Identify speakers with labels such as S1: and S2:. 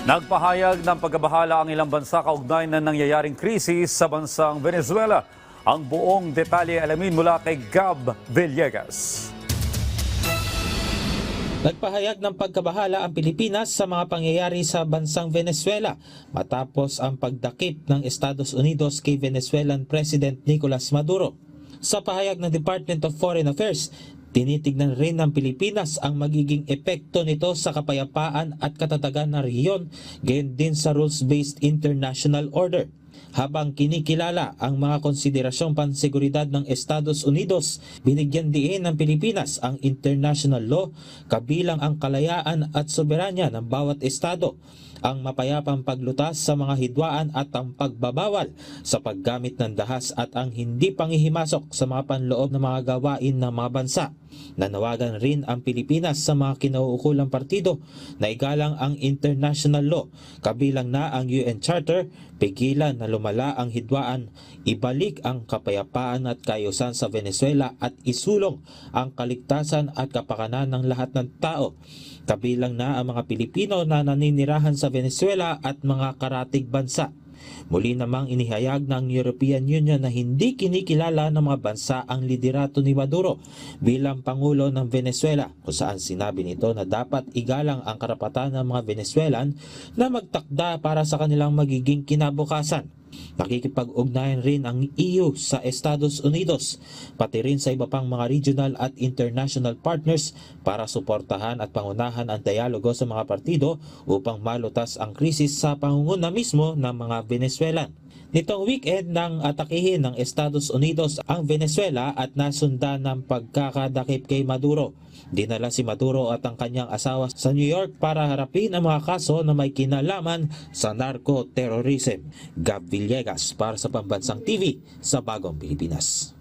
S1: Nagpahayag ng pagkabahala ang ilang bansa kaugnay ng nangyayaring krisis sa bansang Venezuela. Ang buong detalye alamin mula kay Gab Villegas.
S2: Nagpahayag ng pagkabahala ang Pilipinas sa mga pangyayari sa bansang Venezuela matapos ang pagdakip ng Estados Unidos kay Venezuelan President Nicolas Maduro. Sa pahayag ng Department of Foreign Affairs, tinitignan rin ng Pilipinas ang magiging epekto nito sa kapayapaan at katatagan ng rehiyon, gayon din sa rules-based international order. Habang kinikilala ang mga konsiderasyong panseguridad ng Estados Unidos, binigyan diin ng Pilipinas ang international law, kabilang ang kalayaan at soberanya ng bawat estado, ang mapayapang paglutas sa mga hidwaan at ang pagbabawal sa paggamit ng dahas at ang hindi pangihimasok sa mga panloob ng mga gawain ng mga bansa. Nanawagan rin ang Pilipinas sa mga kinauukulang partido na igalang ang international law, kabilang na ang UN Charter, pigilan na lumala ang hidwaan, ibalik ang kapayapaan at kaayusan sa Venezuela at isulong ang kaligtasan at kapakanan ng lahat ng tao, kabilang na ang mga Pilipino na naninirahan sa Venezuela at mga karatig bansa. Muli namang inihayag ng European Union na hindi kinikilala ng mga bansa ang liderato ni Maduro bilang Pangulo ng Venezuela, kung saan sinabi nito na dapat igalang ang karapatan ng mga Venezuelan na magtakda para sa kanilang magiging kinabukasan. Nakikipag-ugnayan rin ang EU sa Estados Unidos, pati rin sa iba pang mga regional at international partners para suportahan at pangunahan ang dialogo sa mga partido upang malutas ang krisis sa pangunguna mismo ng mga Venezuelan. Nitong weekend nang atakihin ng Estados Unidos ang Venezuela at nasundan ng pagkakadakip kay Maduro. Dinala si Maduro at ang kanyang asawa sa New York para harapin ang mga kaso na may kinalaman sa narco-terrorism. Gab Villegas para sa Pambansang TV sa Bagong Pilipinas.